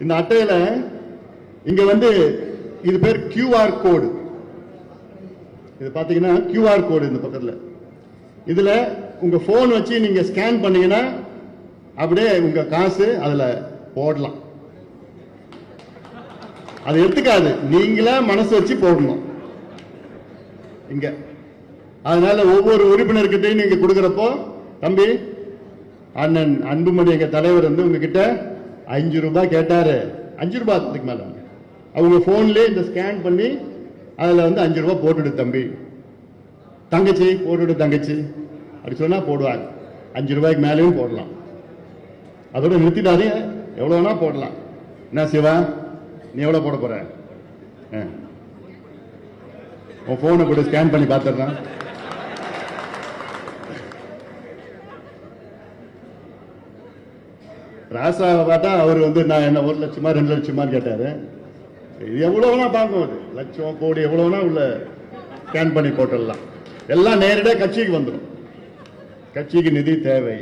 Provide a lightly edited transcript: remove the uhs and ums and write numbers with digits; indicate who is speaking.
Speaker 1: இந்த அட்டையில இங்க வந்து இது பேர் QR கோடு. இது பாத்தீங்கன்னா QR கோடு இந்த பக்கத்துல. இதுல உங்க போன் வச்சு நீங்க ஸ்கேன் பண்ணீங்கன்னா அப்படியே உங்க காசு அதுல போடலாம். அது எடுத்துக்காது, நீங்களா மனசு வச்சு போடணும் இங்க. அதனால ஒவ்வொரு உறுப்பினர்கிட்டையும் நீங்க கொடுக்கறப்போ, தம்பி அண்ணன் அன்புமணி எங்க தலைவர் வந்து உங்ககிட்ட 5 ரூபாய் கேட்டாரு, 5 ரூபாய்க்கு மேல அவங்க போன்லயே இந்த ஸ்கேன் பண்ணி அதுல வந்து 5 ரூபாய் போட்டுடு தம்பி, தங்கச்சி போட்டுடு தங்கச்சி அப்படி சொன்னா போடுவாங்க. 5 ரூபாய்க்கு மேலேயும் போடலாம். அதோட நிறுத்திடாதே, எவ்வளவு வேணா போடலாம். என்ன சிவா, நீ எவ்வளவு போட போற? உன் போனை கூட ஸ்கேன் பண்ணி பார்த்துடுறான். ராசாவை பார்த்தா அவர் வந்து நான் என்ன 1 லட்சமா 2 லட்சமான்னு கேட்டாரு. இது எவ்வளவுனா பார்க்கும், அது லட்சம் கோடி எவ்வளவுனா உள்ள ஸ்கேன் பண்ணி போட்டுடலாம். எல்லாம் நேரடியாக கட்சிக்கு வந்துடும். கட்சிக்கு நிதி தேவை.